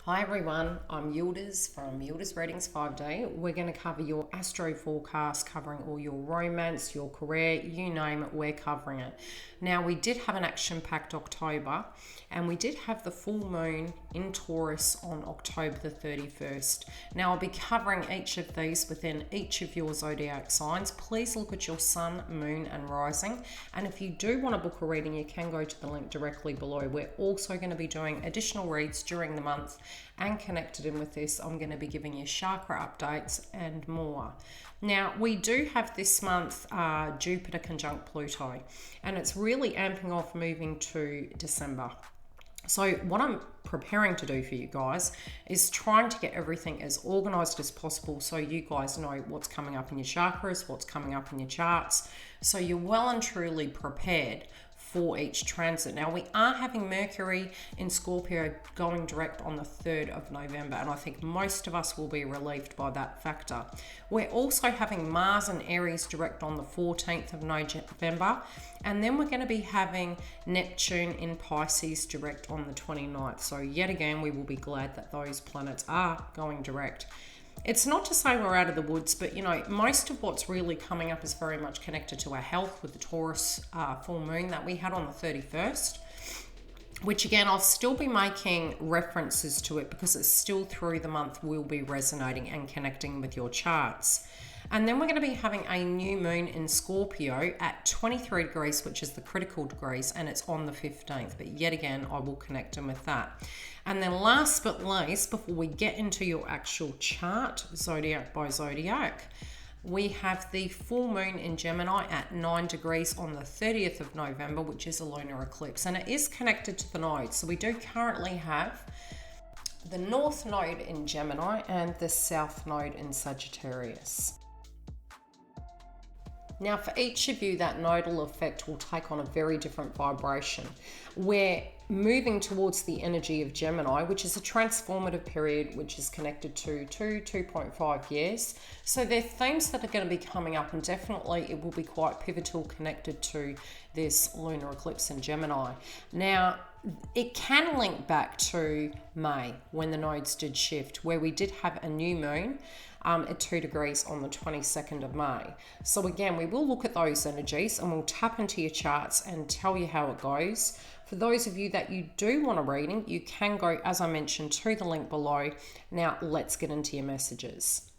Hi everyone, I'm Yildiz from Yildiz Readings 5D. We're going to cover your astro forecast, covering all your romance, your career, you name it, we're covering it. Now, we did have an action-packed October, and we did have the full moon in Taurus on October the 31st. Now, I'll be covering each of these within each of your zodiac signs. Please look at your sun, moon, and rising. And if you do want to book a reading, you can go to the link directly below. We're also going to be doing additional reads during the month, and connected in with this, I'm going to be giving you chakra updates and more. Now, we do have this month Jupiter conjunct Pluto, and it's really amping off moving to December. So what I'm preparing to do for you guys is trying to get everything as organized as possible so you guys know what's coming up in your chakras, what's coming up in your charts, so you're well and truly prepared for each transit. Now, we are having Mercury in Scorpio going direct on the 3rd of November, and I think most of us will be relieved by that factor. We're also having Mars and Aries direct on the 14th of November, and then we're going to be having Neptune in Pisces direct on the 29th. So yet again, we will be glad that those planets are going direct. It's not to say we're out of the woods, but most of what's really coming up is very much connected to our health with the Taurus full moon that we had on the 31st, which again, I'll still be making references to it because it's still through the month will be resonating and connecting with your charts. And then we're going to be having a new moon in Scorpio at 23 degrees, which is the critical degrees, and it's on the 15th. But yet again, I will connect them with that. And then last but least, before we get into your actual chart, zodiac by zodiac, we have the full moon in Gemini at 9 degrees on the 30th of November, which is a lunar eclipse. And it is connected to the nodes. So we do currently have the North node in Gemini and the South node in Sagittarius. Now, for each of you, that nodal effect will take on a very different vibration. We're moving towards the energy of Gemini, which is a transformative period, which is connected to 2.5 years. So there are themes that are going to be coming up, and definitely it will be quite pivotal connected to this lunar eclipse in Gemini. Now, it can link back to May when the nodes did shift, where we did have a new moon at 2 degrees on the 22nd of May. So again, we will look at those energies and we'll tap into your charts and tell you how it goes. For those of you that you do want a reading, you can go, as I mentioned, to the link below. Now, let's get into your messages.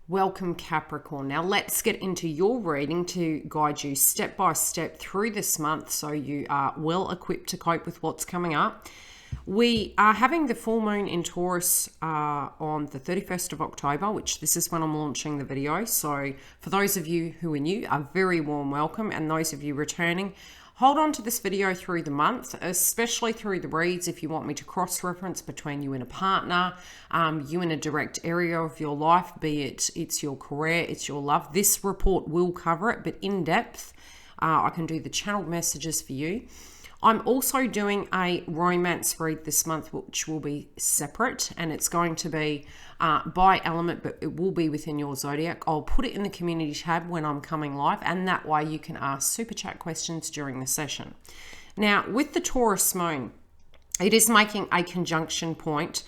Welcome, Capricorn. Now let's get into your reading to guide you step by step through this month so you are well equipped to cope with what's coming up. We are having the full moon in Taurus on the 31st of October, which this is when I'm launching the video. So for those of you who are new, a very warm welcome. And those of you returning, hold on to this video through the month, especially through the reads if you want me to cross-reference between you and a partner, you in a direct area of your life, be it's your career, it's your love. This report will cover it, but in depth, I can do the channeled messages for you. I'm also doing a romance read this month, which will be separate, and it's going to be by element, but it will be within your zodiac. I'll put it in the community tab when I'm coming live, and that way you can ask super chat questions during the session. Now, with the Taurus moon, it is making a conjunction point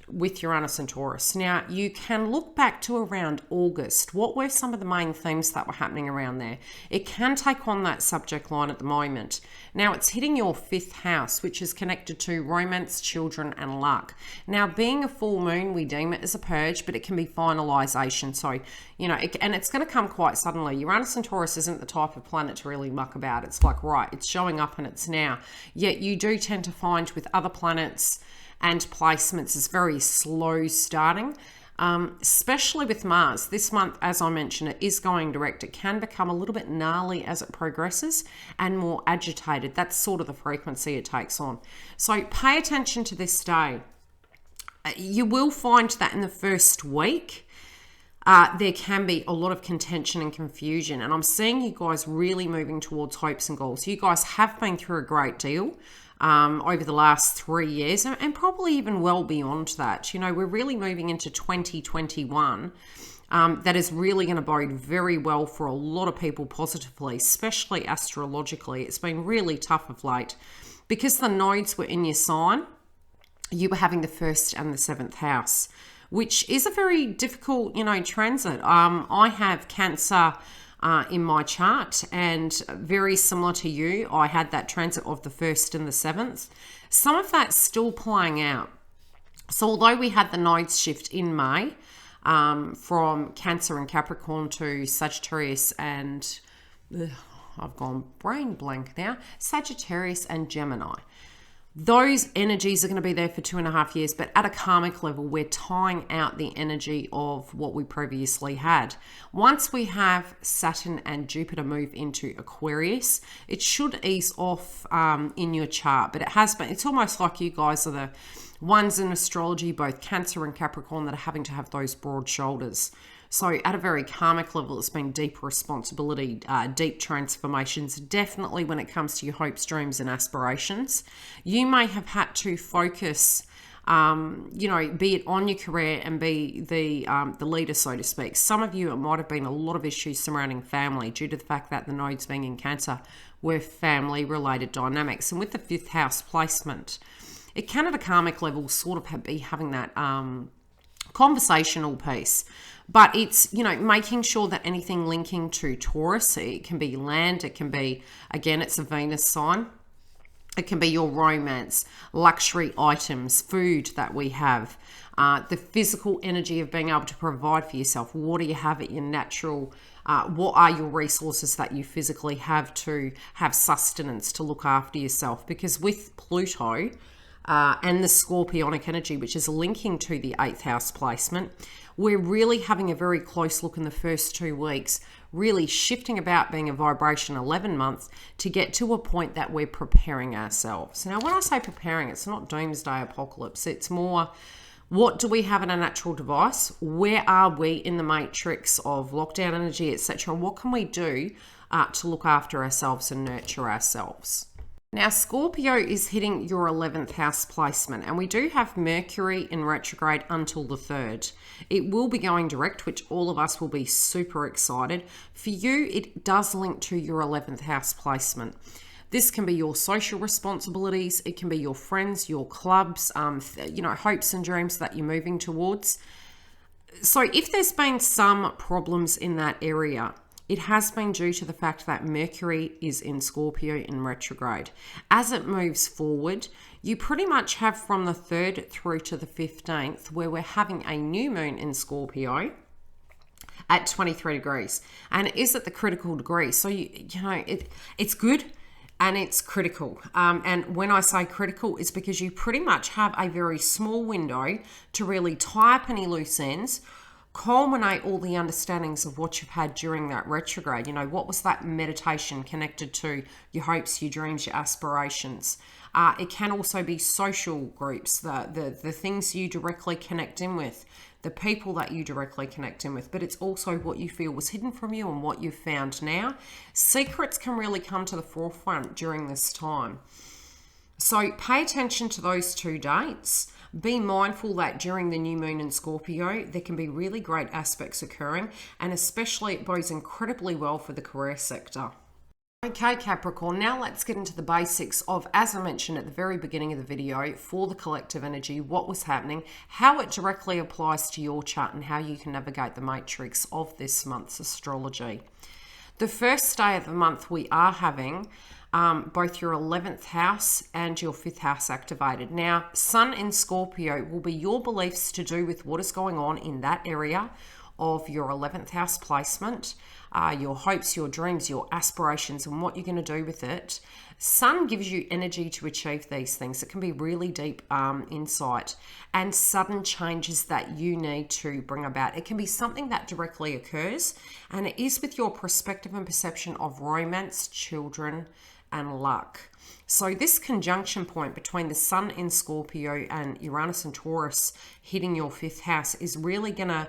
with Uranus and Taurus. Now, you can look back to around August. What were some of the main themes that were happening around there? It can take on that subject line at the moment. Now, it's hitting your 5th house, which is connected to romance, children, and luck. Now, being a full moon, we deem it as a purge, but it can be finalization. So, and it's going to come quite suddenly. Uranus and Taurus isn't the type of planet to really muck about. It's like, right, it's showing up and it's now. Yet you do tend to find with other planets and placements is very slow starting, especially with Mars. This month, as I mentioned, it is going direct. It can become a little bit gnarly as it progresses and more agitated. That's sort of the frequency it takes on. So pay attention to this day. You will find that in the first week, there can be a lot of contention and confusion. And I'm seeing you guys really moving towards hopes and goals. You guys have been through a great deal over the last 3 years and probably even well beyond that. We're really moving into 2021 that is really going to bode very well for a lot of people positively, especially astrologically. It's been really tough of late because the nodes were in your sign. you were having the 1st and the 7th house, which is a very difficult, transit. I have Cancer in my chart, and very similar to you, I had that transit of the 1st and the 7th. Some of that's still playing out. So although we had the nodes shift in May, from Cancer and Capricorn to Sagittarius and I've gone brain blank now, Sagittarius and Gemini. Those energies are going to be there for 2.5 years, but at a karmic level, we're tying out the energy of what we previously had. Once we have Saturn and Jupiter move into Aquarius, it should ease off in your chart, but it has been, it's almost like you guys are the ones in astrology, both Cancer and Capricorn, that are having to have those broad shoulders. So at a very karmic level, it's been deep responsibility, deep transformations, definitely when it comes to your hopes, dreams, and aspirations. You may have had to focus, be it on your career and be the leader, so to speak. Some of you, it might have been a lot of issues surrounding family due to the fact that the nodes being in Cancer were family-related dynamics. And with the 5th house placement, it can at a karmic level sort of be having that conversational piece. But it's, making sure that anything linking to Taurus, it can be land, it can be, again, it's a Venus sign. It can be your romance, luxury items, food that we have, the physical energy of being able to provide for yourself. What do you have at your natural, what are your resources that you physically have to have sustenance to look after yourself? Because with Pluto and the Scorpionic energy, which is linking to the 8th house placement, we're really having a very close look in the first 2 weeks, really shifting about being a vibration 11 months to get to a point that we're preparing ourselves. Now, when I say preparing, it's not doomsday apocalypse. It's more, what do we have in a natural device? Where are we in the matrix of lockdown energy, etc.? What can we do to look after ourselves and nurture ourselves? Now, Scorpio is hitting your 11th house placement, and we do have Mercury in retrograde until the 3rd. It will be going direct, which all of us will be super excited. For you, it does link to your 11th house placement. This can be your social responsibilities. It can be your friends, your clubs, hopes and dreams that you're moving towards. So if there's been some problems in that area, it has been due to the fact that Mercury is in Scorpio in retrograde. As it moves forward, you pretty much have from the 3rd through to the 15th, where we're having a new moon in Scorpio at 23 degrees. And it is at the critical degree. So, it's good and it's critical. And when I say critical, it's because you pretty much have a very small window to really tie up any loose ends, culminate all the understandings of what you've had during that retrograde. What was that meditation connected to? Your hopes, your dreams, your aspirations. It can also be social groups, the things you directly connect in with, the people that you directly connect in with, but it's also what you feel was hidden from you and what you've found now. Secrets can really come to the forefront during this time. So pay attention to those 2 dates. Be mindful that during the new moon in Scorpio, there can be really great aspects occurring, and especially it bodes incredibly well for the career sector. Okay, Capricorn, now let's get into the basics of, as I mentioned at the very beginning of the video, for the collective energy, what was happening, how it directly applies to your chart, and how you can navigate the matrix of this month's astrology. The first day of the month, we are having both your 11th house and your 5th house activated. Now, Sun in Scorpio will be your beliefs to do with what is going on in that area of your 11th house placement, your hopes, your dreams, your aspirations, and what you're going to do with it. Sun gives you energy to achieve these things. It can be really deep insight and sudden changes that you need to bring about. It can be something that directly occurs, and it is with your perspective and perception of romance, children, and luck. So this conjunction point between the Sun in Scorpio and Uranus and Taurus hitting your 5th house is really gonna,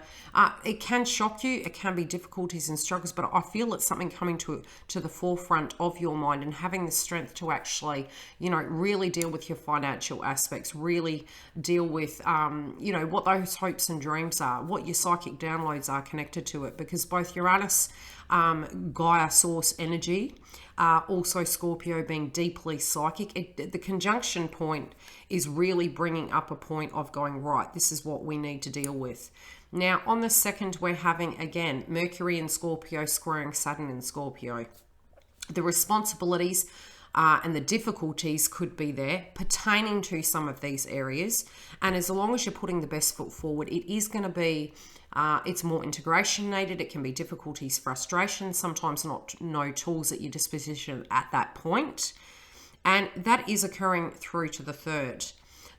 it can shock you, it can be difficulties and struggles, but I feel it's something coming to the forefront of your mind, and having the strength to actually, really deal with your financial aspects, really deal with, what those hopes and dreams are, what your psychic downloads are connected to it, because both Uranus, Gaia source energy, Also Scorpio being deeply psychic. The conjunction point is really bringing up a point of going, right, this is what we need to deal with. Now, on the 2nd, we're having, again, Mercury in Scorpio squaring Saturn in Scorpio. The responsibilities and the difficulties could be there pertaining to some of these areas. And as long as you're putting the best foot forward, it is going to be, it's more integration needed. It can be difficulties, frustrations, sometimes no tools at your disposition at that point. And that is occurring through to the 3rd.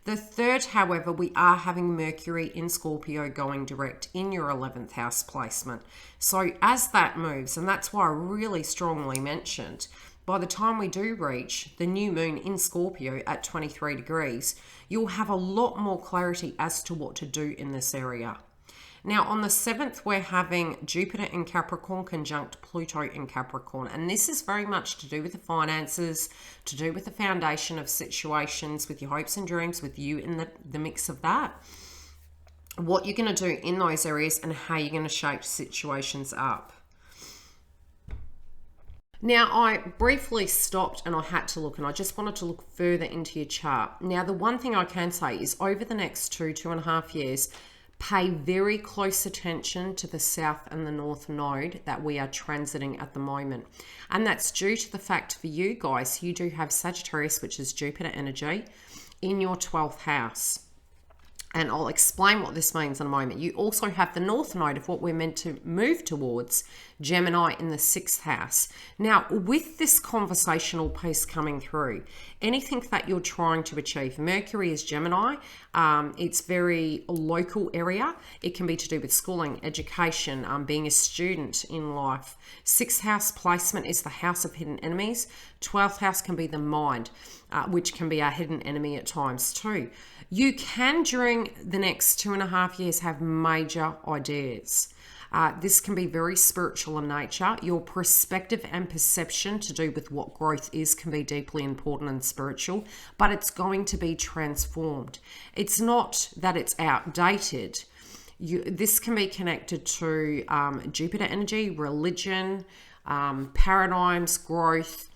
The 3rd, however, we are having Mercury in Scorpio going direct in your 11th house placement. So as that moves, and that's why I really strongly mentioned, by the time we do reach the new moon in Scorpio at 23 degrees, you'll have a lot more clarity as to what to do in this area. Now, on the 7th, we're having Jupiter in Capricorn conjunct Pluto in Capricorn. And this is very much to do with the finances, to do with the foundation of situations, with your hopes and dreams, with you in the mix of that. What you're going to do in those areas and how you're going to shape situations up. Now, I briefly stopped and I had to look, and I just wanted to look further into your chart. Now, the one thing I can say is over the next 2.5 years, pay very close attention to the south and the north node that we are transiting at the moment. And that's due to the fact for you guys, you do have Sagittarius, which is Jupiter energy, in your 12th house. And I'll explain what this means in a moment. You also have the north node of what we're meant to move towards, Gemini, in the 6th house. Now, with this conversational piece coming through, anything that you're trying to achieve, Mercury is Gemini. It's very local area. It can be to do with schooling, education, being a student in life. 6th house placement is the house of hidden enemies. 12th house can be the mind, which can be our hidden enemy at times too. You can, during the next 2.5 years, have major ideas. This can be very spiritual in nature. Your perspective and perception to do with what growth is can be deeply important and spiritual, but it's going to be transformed. It's not that it's outdated. This can be connected to Jupiter energy, religion, paradigms, growth.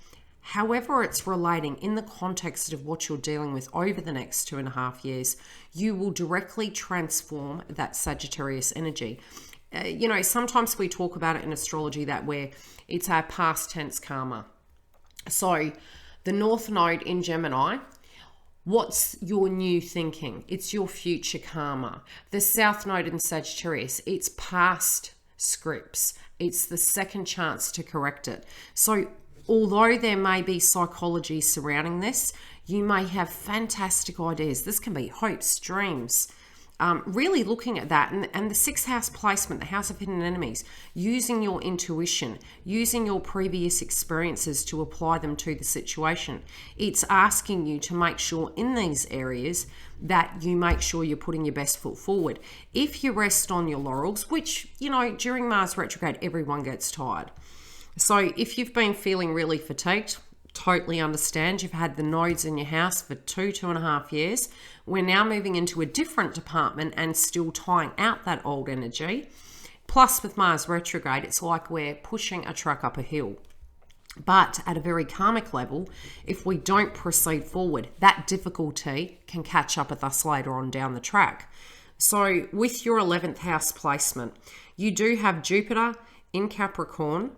However it's relating in the context of what you're dealing with over the next 2.5 years, you will directly transform that Sagittarius energy. Sometimes we talk about it in astrology that it's our past tense karma. So the North Node in Gemini, what's your new thinking? It's your future karma. The South Node in Sagittarius, it's past scripts. It's the second chance to correct it. So although there may be psychology surrounding this, you may have fantastic ideas. This can be hopes, dreams, really looking at that. And the 6th house placement, the house of hidden enemies, using your intuition, using your previous experiences to apply them to the situation. It's asking you to make sure in these areas that you make sure you're putting your best foot forward. If you rest on your laurels, which, during Mars retrograde, everyone gets tired. So if you've been feeling really fatigued, totally understand. You've had the nodes in your house for 2.5 years. We're now moving into a different department and still tying out that old energy. Plus with Mars retrograde, it's like we're pushing a truck up a hill. But at a very karmic level, if we don't proceed forward, that difficulty can catch up with us later on down the track. So with your 11th house placement, you do have Jupiter in Capricorn,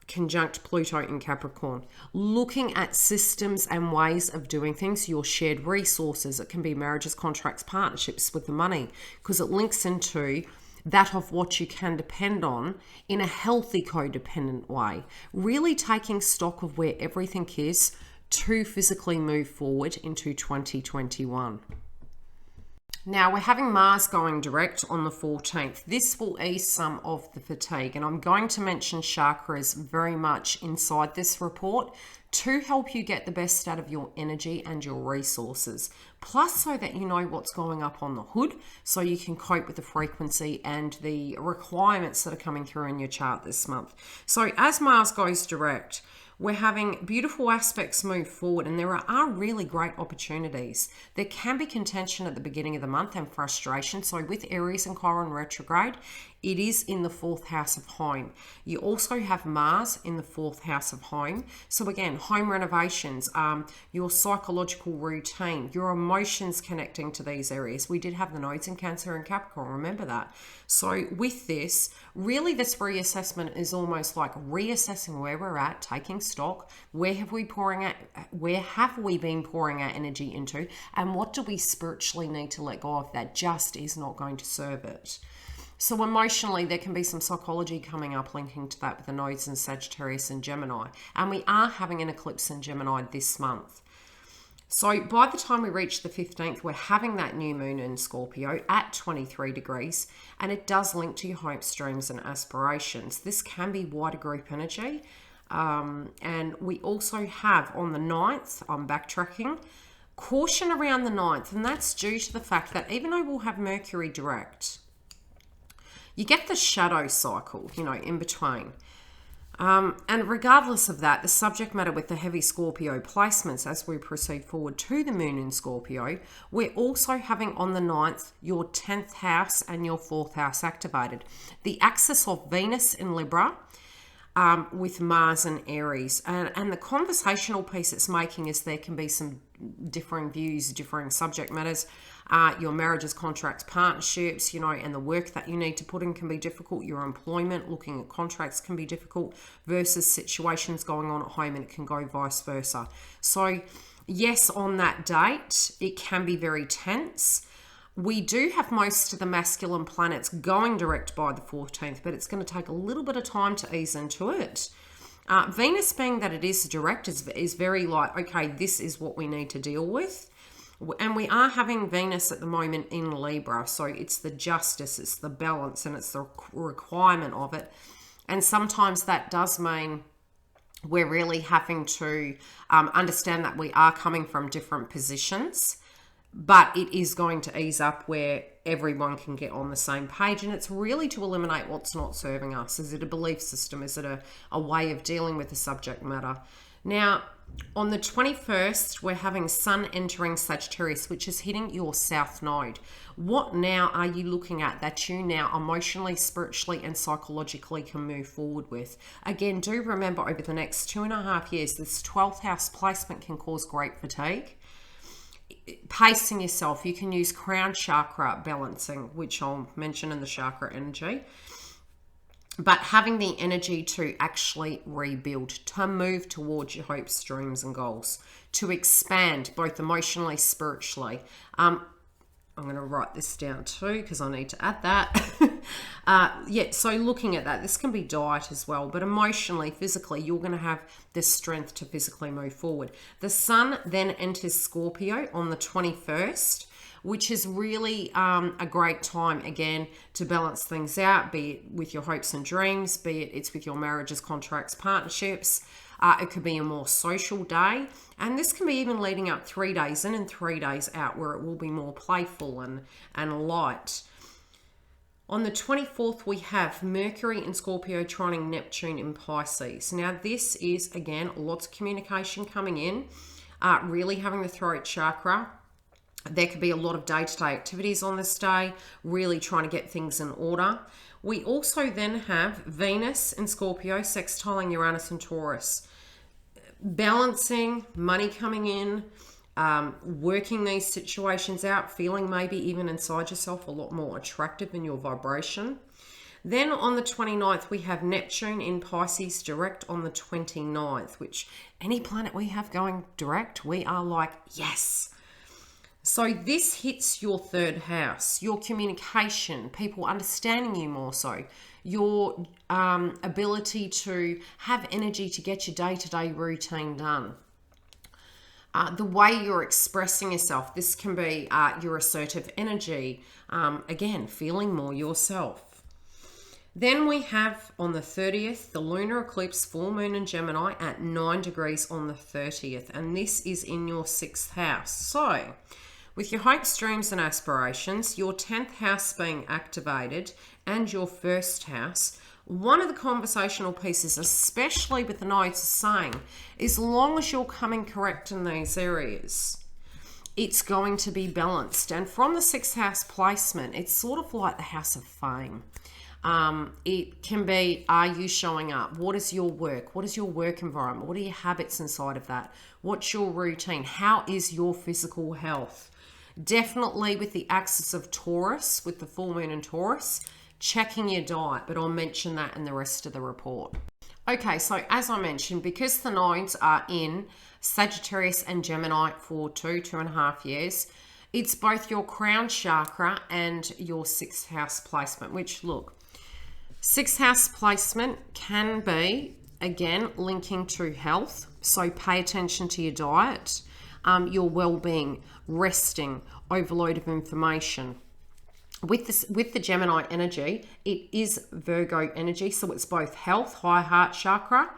conjunct Pluto in Capricorn, looking at systems and ways of doing things, your shared resources. It can be marriages, contracts, partnerships with the money, because it links into that of what you can depend on in a healthy codependent way, really taking stock of where everything is to physically move forward into 2021. Now, we're having Mars going direct on the 14th. This will ease some of the fatigue, and I'm going to mention chakras very much inside this report to help you get the best out of your energy and your resources. Plus, so that you know what's going up on the hood, so you can cope with the frequency and the requirements that are coming through in your chart this month. So as Mars goes direct, we're having beautiful aspects move forward, and there are really great opportunities. There can be contention at the beginning of the month and frustration. So with Aries and Chiron retrograde, it is in the 4th house of home. You also have Mars in the 4th house of home. So again, home renovations, your psychological routine, your emotions connecting to these areas. We did have the nodes in Cancer and Capricorn, remember that. So with this, really this reassessment is almost like reassessing where we're at, taking stock, where have we been pouring our energy into, and what do we spiritually need to let go of that just is not going to serve it. So emotionally, there can be some psychology coming up linking to that with the nodes in Sagittarius and Gemini. And we are having an eclipse in Gemini this month. So by the time we reach the 15th, we're having that new moon in Scorpio at 23 degrees, and it does link to your hopes, dreams, and aspirations. This can be wider group energy. And we also have on the 9th, I'm backtracking, caution around the 9th, and that's due to the fact that even though we'll have Mercury direct, you get the shadow cycle, in between. And regardless of that, the subject matter with the heavy Scorpio placements as we proceed forward to the moon in Scorpio, we're also having on the 9th your 10th house and your 4th house activated. The axis of Venus in Libra with Mars and Aries. And the conversational piece it's making is there can be some differing views, differing subject matters. Your marriages, contracts, partnerships, and the work that you need to put in can be difficult. Your employment, looking at contracts can be difficult versus situations going on at home, and it can go vice versa. So yes, on that date, it can be very tense. We do have most of the masculine planets going direct by the 14th, but it's going to take a little bit of time to ease into it. Venus, being that it is direct, is very like, okay, this is what we need to deal with. And we are having Venus at the moment in Libra, so it's the justice, it's the balance, and it's the requirement of it. And sometimes that does mean we're really having to understand that we are coming from different positions, but it is going to ease up where everyone can get on the same page. And it's really to eliminate what's not serving us. Is it a belief system? Is it a way of dealing with the subject matter? Now, on the 21st, we're having Sun entering Sagittarius, which is hitting your south node. What now are you looking at that you now emotionally, spiritually, and psychologically can move forward with? Again, do remember over the next 2.5 years, this 12th house placement can cause great fatigue. Pacing yourself, you can use crown chakra balancing, which I'll mention in the chakra energy. But having the energy to actually rebuild, to move towards your hopes, dreams, and goals, to expand both emotionally, spiritually. I'm going to write this down too because I need to add that. So looking at that, this can be diet as well, but emotionally, physically, you're going to have the strength to physically move forward. The Sun then enters Scorpio on the 21st, which is really a great time, again, to balance things out, be it with your hopes and dreams, be it's with your marriages, contracts, partnerships. It could be a more social day, and this can be even leading up 3 days in and 3 days out, where it will be more playful and light. On the 24th, we have Mercury in Scorpio trining Neptune in Pisces. Now, this is, again, lots of communication coming in, really having the throat chakra. There could be a lot of day-to-day activities on this day, really trying to get things in order. We also then have Venus in Scorpio sextiling Uranus and Taurus. Balancing, money coming in, working these situations out, feeling maybe even inside yourself a lot more attractive in your vibration. Then on the 29th, we have Neptune in Pisces direct on the 29th, which any planet we have going direct, we are like, yes. So this hits your 3rd house, your communication, people understanding you more so, your ability to have energy to get your day-to-day routine done. The way you're expressing yourself, this can be your assertive energy, again, feeling more yourself. Then we have on the 30th, the lunar eclipse, full moon in Gemini at 9 degrees on the 30th, and this is in your 6th house. So, with your hopes, dreams, and aspirations, your 10th house being activated, and your 1st house, one of the conversational pieces, especially with the nodes, is saying, as long as you're coming correct in these areas, it's going to be balanced. And from the 6th house placement, it's sort of like the house of fame. It can be, are you showing up? What is your work? What is your work environment? What are your habits inside of that? What's your routine? How is your physical health? Definitely with the axis of Taurus, with the full moon in Taurus, checking your diet, but I'll mention that in the rest of the report. Okay, so as I mentioned, because the nodes are in Sagittarius and Gemini for 2.5 years, it's both your crown chakra and your 6th house placement, which, look, 6th house placement can be, again, linking to health. So pay attention to your diet, your well-being, resting, overload of information. With the Gemini energy, it is Virgo energy, so it's both health, high heart chakra,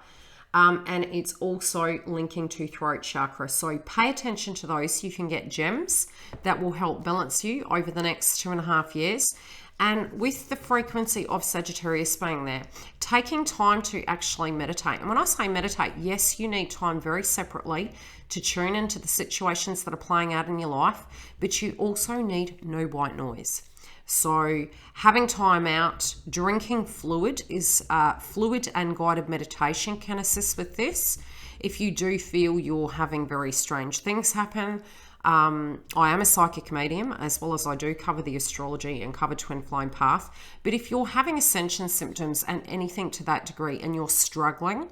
and it's also linking to throat chakra. So pay attention to those. You can get gems that will help balance you over the next 2.5 years. And with the frequency of Sagittarius being there, taking time to actually meditate. And when I say meditate, yes, you need time very separately to tune into the situations that are playing out in your life, but you also need no white noise. So having time out, drinking fluid fluid and guided meditation can assist with this. If you do feel you're having very strange things happen, I am a psychic medium, as well as I do cover the astrology and cover twin flame path. But if you're having ascension symptoms and anything to that degree and you're struggling,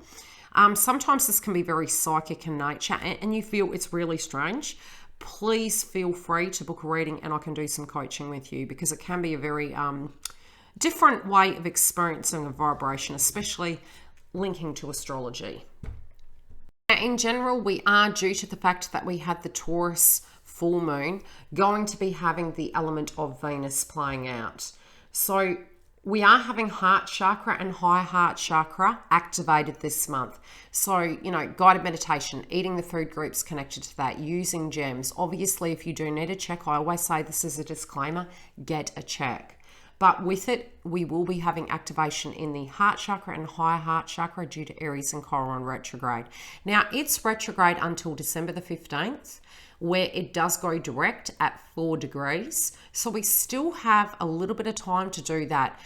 sometimes this can be very psychic in nature and you feel it's really strange, please feel free to book a reading and I can do some coaching with you, because it can be a very different way of experiencing a vibration, especially linking to astrology. In general, we are, due to the fact that we had the Taurus full moon, going to be having the element of Venus playing out. So we are having heart chakra and high heart chakra activated this month. So, guided meditation, eating the food groups connected to that, using gems. Obviously, if you do need a check, I always say this is a disclaimer, get a check. But with it, we will be having activation in the heart chakra and higher heart chakra due to Aries and Chiron retrograde. Now, it's retrograde until December the 15th, where it does go direct at 4 degrees. So we still have a little bit of time to do that,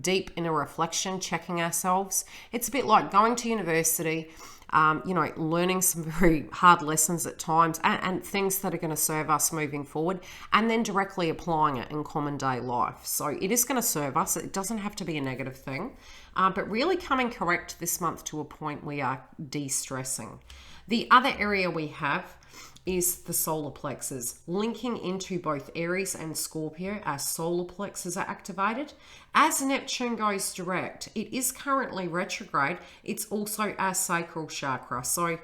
deep inner reflection, checking ourselves. It's a bit like going to university, learning some very hard lessons at times and things that are going to serve us moving forward, and then directly applying it in common day life. So it is going to serve us. It doesn't have to be a negative thing, but really coming correct this month to a point we are de-stressing. The other area we have is the solar plexus, linking into both Aries and Scorpio. Our solar plexus are activated. As Neptune goes direct, it is currently retrograde. It's also our sacral chakra. So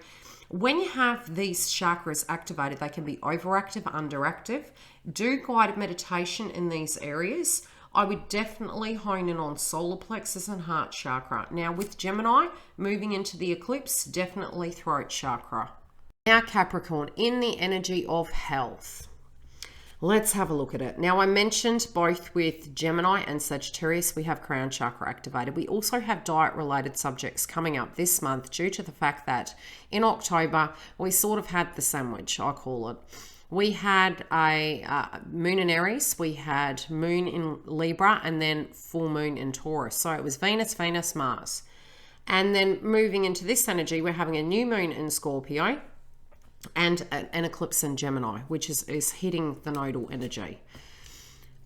when you have these chakras activated, they can be overactive, underactive. Do guided meditation in these areas. I would definitely hone in on solar plexus and heart chakra. Now with Gemini moving into the eclipse, definitely throat chakra. Now Capricorn, in the energy of health, let's have a look at it. Now I mentioned both with Gemini and Sagittarius, we have crown chakra activated. We also have diet related subjects coming up this month due to the fact that in October, we sort of had the sandwich, I call it. We had a moon in Aries, we had moon in Libra, and then full moon in Taurus. So it was Venus, Venus, Mars. And then moving into this energy, we're having a new moon in Scorpio, and an eclipse in Gemini, which is hitting the nodal energy.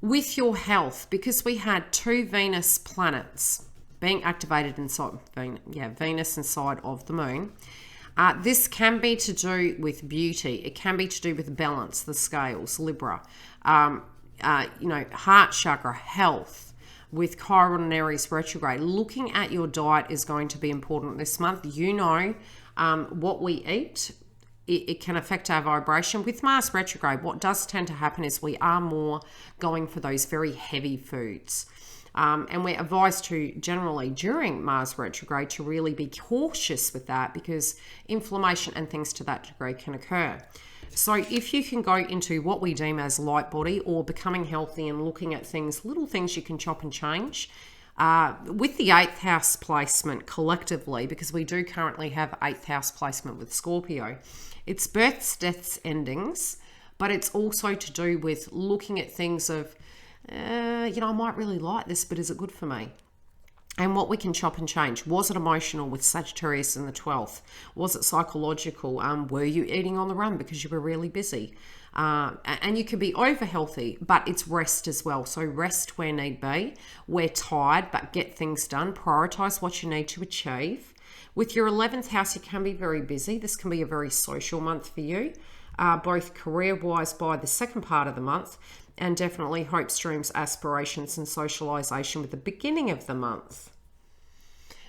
With your health, because we had 2 Venus planets being activated inside, Venus inside of the moon, this can be to do with beauty. It can be to do with balance, the scales, Libra, heart chakra, health. With Chiron and Aries retrograde, looking at your diet is going to be important this month. What we eat, it can affect our vibration. With Mars retrograde, what does tend to happen is we are more going for those very heavy foods. And we're advised to generally during Mars retrograde to really be cautious with that, because inflammation and things to that degree can occur. So if you can go into what we deem as light body or becoming healthy and looking at things, little things you can chop and change, with the 8th house placement collectively, because we do currently have 8th house placement with Scorpio, it's births, deaths, endings, but it's also to do with looking at things of I might really like this, but is it good for me? And what we can chop and change. Was it emotional with Sagittarius in the 12th? Was it psychological? Were you eating on the run because you were really busy? And you could be over healthy, but it's rest as well. So rest where need be. We're tired, but get things done. Prioritize what you need to achieve. With your 11th house, you can be very busy. This can be a very social month for you, both career-wise by the second part of the month, and definitely hopes, dreams, aspirations, and socialization with the beginning of the month.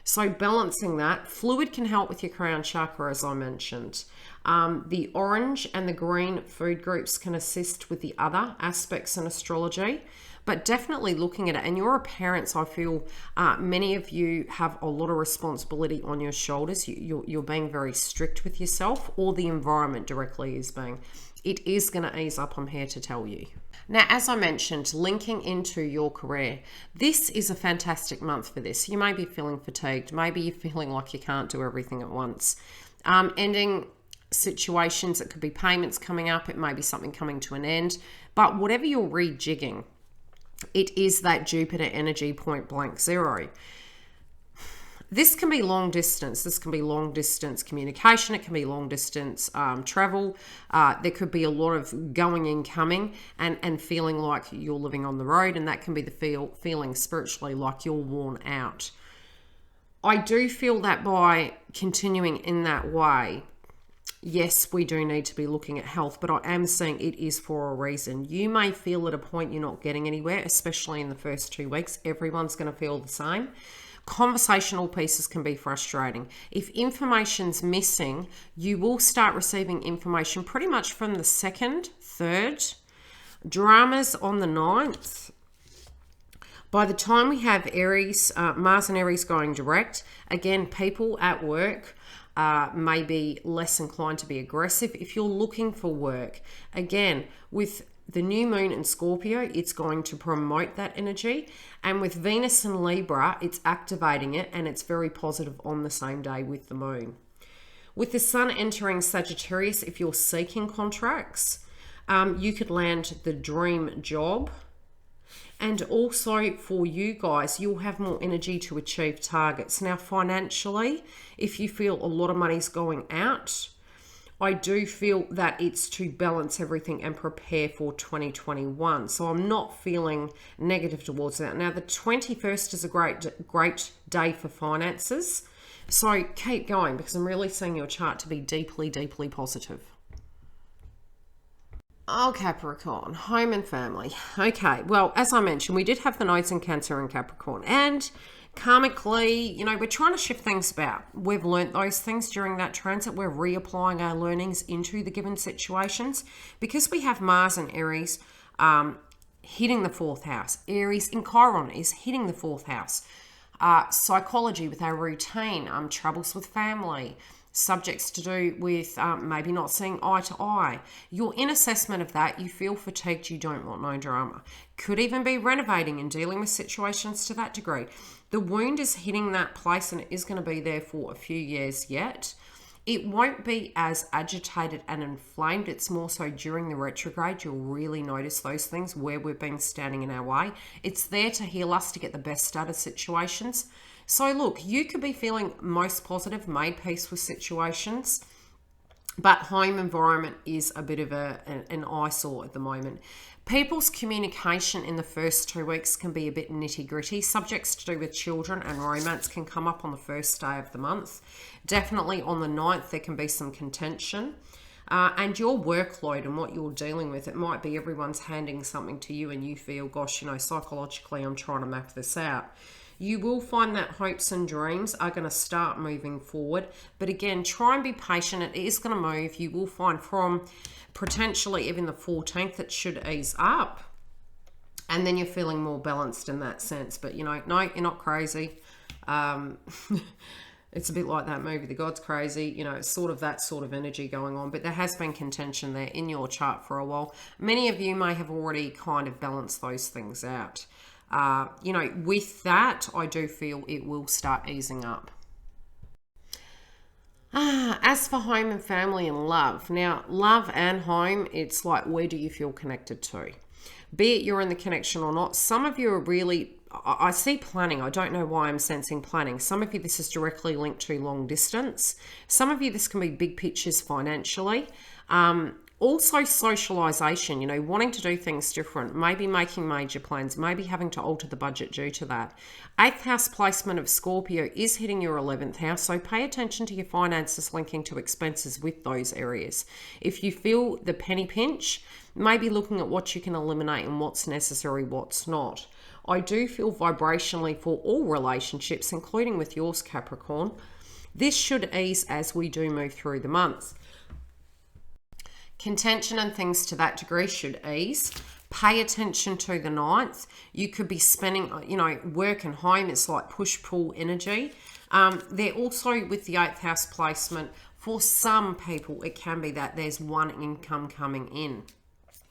So balancing that, fluid can help with your crown chakra, as I mentioned. The orange and the green food groups can assist with the other aspects in astrology, but definitely looking at it. And you're a parent, so I feel many of you have a lot of responsibility on your shoulders. You're being very strict with yourself, or the environment directly is being. It is going to ease up, I'm here to tell you. Now, as I mentioned, linking into your career, this is a fantastic month for this. You may be feeling fatigued. Maybe you're feeling like you can't do everything at once. Ending situations, it could be payments coming up. It may be something coming to an end. But whatever you're rejigging, it is that Jupiter energy, point blank zero. This can be long distance. This can be long distance communication. It can be long distance travel. There could be a lot of going and coming and feeling like you're living on the road. And that can be the feeling spiritually like you're worn out. I do feel that by continuing in that way, yes, we do need to be looking at health, but I am saying it is for a reason. You may feel at a point you're not getting anywhere, especially in the first 2 weeks. Everyone's going to feel the same. Conversational pieces can be frustrating. If information's missing, you will start receiving information pretty much from the 2nd, 3rd. Dramas on the 9th. By the time we have Aries, Mars and Aries going direct, again, people at work may be less inclined to be aggressive. If you're looking for work, again, with the new moon in Scorpio, it's going to promote that energy. And with Venus in Libra, it's activating it, and it's very positive on the same day with the moon. With the sun entering Sagittarius, if you're seeking contracts, you could land the dream job. And also for you guys, you'll have more energy to achieve targets. Now, financially, if you feel a lot of money's going out, I do feel that it's to balance everything and prepare for 2021. So I'm not feeling negative towards that. Now, the 21st is a great day for finances. So keep going, because I'm really seeing your chart to be deeply, deeply positive. Oh, Capricorn, home and family. Okay, well, as I mentioned, we did have the nodes in Cancer and Capricorn. And karmically, we're trying to shift things about. We've learnt those things during that transit. We're reapplying our learnings into the given situations. Because we have Mars and Aries hitting the 4th house. Aries in Chiron is hitting the 4th house. Psychology with our routine, troubles with family, subjects to do with maybe not seeing eye to eye. You're in assessment of that. You feel fatigued. You don't want no drama. Could even be renovating and dealing with situations to that degree. The wound is hitting that place, and it is going to be there for a few years yet. It won't be as agitated and inflamed. It's more so during the retrograde. You'll really notice those things where we've been standing in our way. It's there to heal us, to get the best out of situations. So look, you could be feeling most positive, made peace with situations, but home environment is a bit of an eyesore at the moment. People's communication in the first 2 weeks can be a bit nitty-gritty. Subjects to do with children and romance can come up on the first day of the month. Definitely on the 9th, there can be some contention. And your workload and what you're dealing with, it might be everyone's handing something to you and you feel, gosh, psychologically, I'm trying to map this out. You will find that hopes and dreams are going to start moving forward. But again, try and be patient. It is going to move. You will find from potentially even the 14th, it should ease up. And then you're feeling more balanced in that sense. But, no, you're not crazy. It's a bit like that movie, The God's Crazy. It's sort of that sort of energy going on. But there has been contention there in your chart for a while. Many of you may have already kind of balanced those things out. With that, I do feel it will start easing up. As for home and family and love, now love and home, it's like, where do you feel connected to? Be it you're in the connection or not, some of you are really, I see planning. I don't know why I'm sensing planning. Some of you, this is directly linked to long distance. Some of you, this can be big pictures financially. Also socialization, wanting to do things different, maybe making major plans, maybe having to alter the budget due to that. 8th house placement of Scorpio is hitting your 11th house, so pay attention to your finances linking to expenses with those areas. If you feel the penny pinch, maybe looking at what you can eliminate and what's necessary, what's not. I do feel vibrationally for all relationships, including with yours, Capricorn, this should ease as we do move through the months. Contention and things to that degree should ease. Pay attention to the 9th. You could be spending, work and home. It's like push-pull energy. They're also with the 8th house placement. For some people, it can be that there's one income coming in.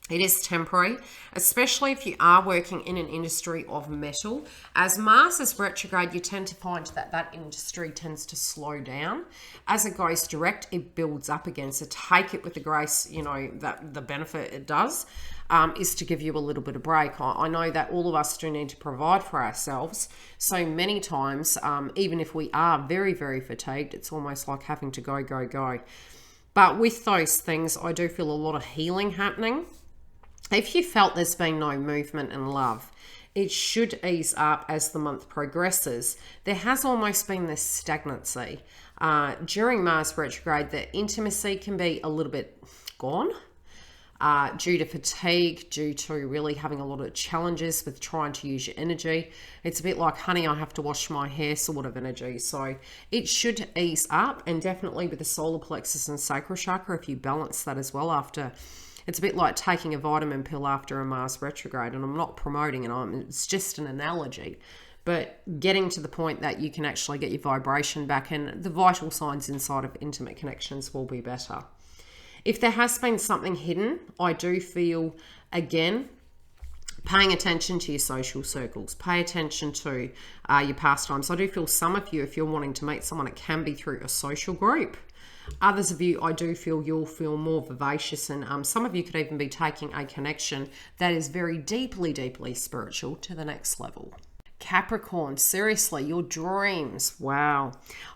It is temporary, especially if you are working in an industry of metal. As Mars is retrograde, you tend to find that industry tends to slow down. As it goes direct, it builds up again. So take it with the grace, that the benefit it does is to give you a little bit of break. I know that all of us do need to provide for ourselves. So many times, even if we are very, very fatigued, it's almost like having to go. But with those things, I do feel a lot of healing happening. If you felt there's been no movement in love, it should ease up as the month progresses. There has almost been this stagnancy. During Mars retrograde, the intimacy can be a little bit gone due to fatigue, due to really having a lot of challenges with trying to use your energy. It's a bit like, honey, I have to wash my hair sort of energy. So it should ease up, and definitely with the solar plexus and sacral chakra, if you balance that as well after. It's a bit like taking a vitamin pill after a Mars retrograde, and I'm not promoting it, it's just an analogy. But getting to the point that you can actually get your vibration back, and the vital signs inside of intimate connections will be better. If there has been something hidden, I do feel, again, paying attention to your social circles, pay attention to your pastimes. I do feel some of you, if you're wanting to meet someone, it can be through a social group. Others of you, I do feel you'll feel more vivacious, and some of you could even be taking a connection that is very deeply, deeply spiritual to the next level. Capricorn, seriously, your dreams. Wow.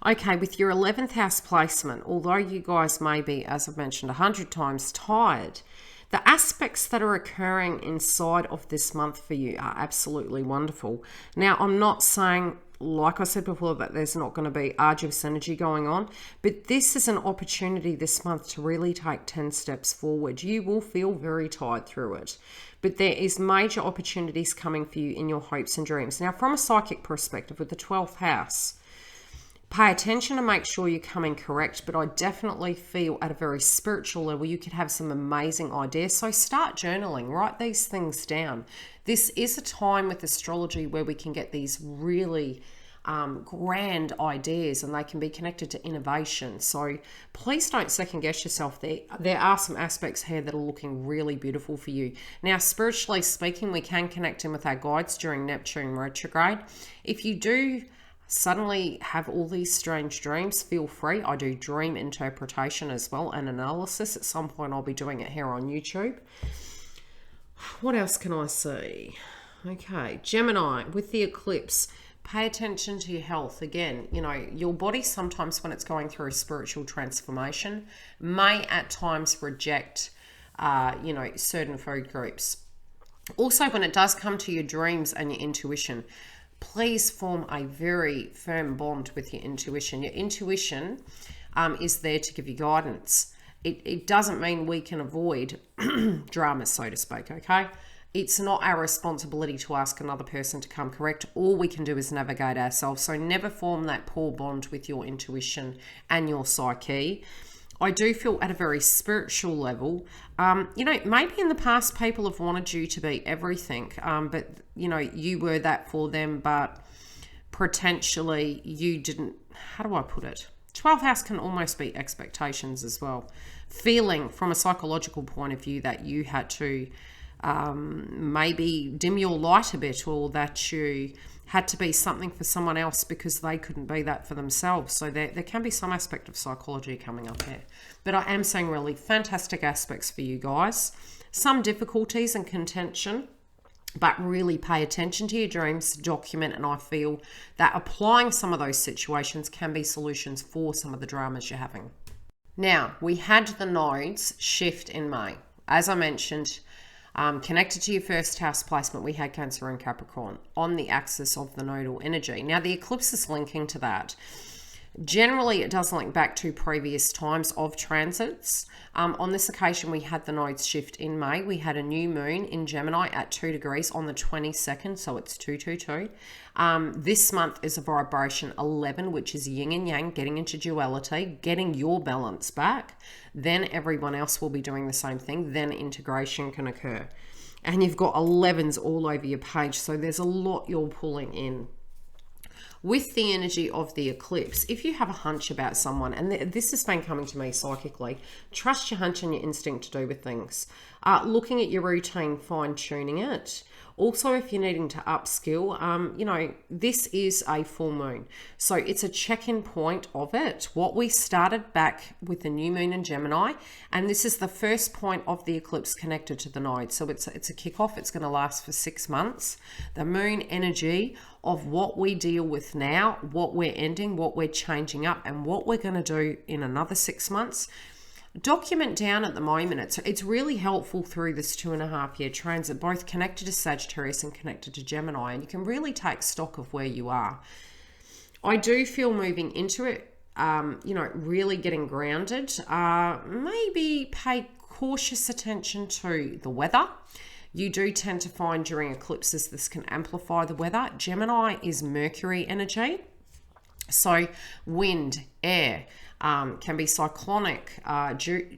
Okay, with your 11th house placement, although you guys may be, as I've mentioned 100 times, tired, the aspects that are occurring inside of this month for you are absolutely wonderful. Now, I'm not saying, like I said before, that there's not going to be arduous energy going on, but this is an opportunity this month to really take 10 steps forward. You will feel very tired through it, but there is major opportunities coming for you in your hopes and dreams. Now, from a psychic perspective, with the 12th house, pay attention and make sure you're coming correct, but I definitely feel at a very spiritual level, you could have some amazing ideas. So start journaling, write these things down. This is a time with astrology where we can get these really grand ideas, and they can be connected to innovation. So please don't second guess yourself. There are some aspects here that are looking really beautiful for you. Now, spiritually speaking, we can connect in with our guides during Neptune retrograde. If you do suddenly have all these strange dreams, feel free. I do dream interpretation as well, and analysis. At some point I'll be doing it here on YouTube. What else can I see? Okay, Gemini, with the eclipse, pay attention to your health. Again, your body sometimes, when it's going through a spiritual transformation, may at times reject certain food groups. Also, when it does come to your dreams and your intuition, please form a very firm bond with your intuition. Your intuition is there to give you guidance. It doesn't mean we can avoid drama, so to speak, okay? It's not our responsibility to ask another person to come correct. All we can do is navigate ourselves. So never form that poor bond with your intuition and your psyche. I do feel at a very spiritual level, maybe in the past people have wanted you to be everything, but, you were that for them, but potentially you didn't. How do I put it? 12th house can almost be expectations as well. Feeling from a psychological point of view that you had to maybe dim your light a bit, or that you had to be something for someone else because they couldn't be that for themselves. So there can be some aspect of psychology coming up here. But I am saying really fantastic aspects for you guys. Some difficulties and contention, but really pay attention to your dreams, document, and I feel that applying some of those situations can be solutions for some of the dramas you're having. Now, we had the nodes shift in May. As I mentioned, connected to your first house placement, we had Cancer and Capricorn on the axis of the nodal energy. Now, the eclipse is linking to that. Generally, it does link back to previous times of transits. On this occasion, we had the nodes shift in May. We had a new moon in Gemini at 2 degrees on the 22nd, so it's 222. This month is a vibration 11, which is yin and yang, getting into duality, getting your balance back. Then everyone else will be doing the same thing. Then integration can occur. And you've got 11s all over your page, so there's a lot you're pulling in. With the energy of the eclipse, if you have a hunch about someone, and this has been coming to me psychically, trust your hunch and your instinct to do with things. Looking at your routine, fine-tuning it. Also, if you're needing to upskill, this is a full moon. So it's a check-in point of it. What we started back with the new moon in Gemini, and this is the first point of the eclipse connected to the node. So it's a kickoff. It's going to last for 6 months. The moon energy of what we deal with now, what we're ending, what we're changing up, and what we're going to do in another 6 months. Document down at the moment. It's really helpful through this 2.5 year transit, both connected to Sagittarius and connected to Gemini, and you can really take stock of where you are. I do feel moving into it, really getting grounded. Maybe pay cautious attention to the weather. You do tend to find during eclipses this can amplify the weather. Gemini is Mercury energy, so wind, air, can be cyclonic.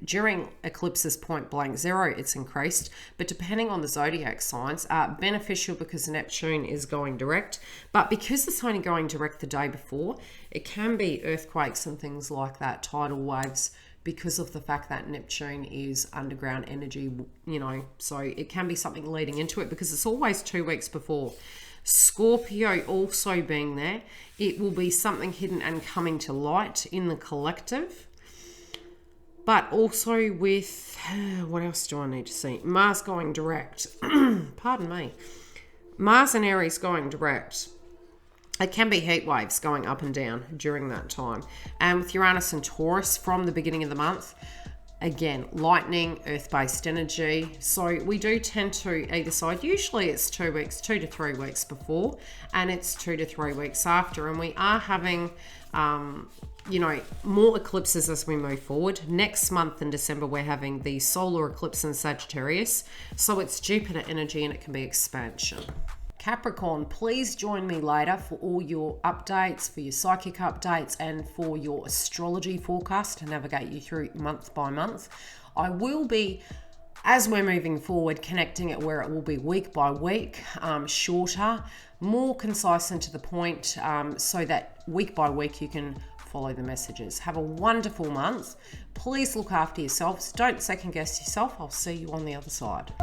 During eclipses, point blank zero, it's increased, but depending on the zodiac signs, beneficial because Neptune is going direct, but because it's only going direct the day before, it can be earthquakes and things like that, tidal waves, because of the fact that Neptune is underground energy, so it can be something leading into it because it's always 2 weeks before. Scorpio also being there, it will be something hidden and coming to light in the collective. But also with, what else do I need to see? Mars going direct. Pardon me. Mars and Aries going direct. It can be heat waves going up and down during that time. And with Uranus and Taurus from the beginning of the month, again, lightning, earth-based energy. So we do tend to either side. Usually it's 2 weeks, 2 to 3 weeks before, and it's 2 to 3 weeks after. And we are having, more eclipses as we move forward. Next month in December, we're having the solar eclipse in Sagittarius. So it's Jupiter energy and it can be expansion. Capricorn, please join me later for all your updates, for your psychic updates, and for your astrology forecast to navigate you through month by month. I will be, as we're moving forward, connecting it where it will be week by week, shorter, more concise and to the point, so that week by week you can follow the messages. Have a wonderful month. Please look after yourselves. Don't second guess yourself. I'll see you on the other side.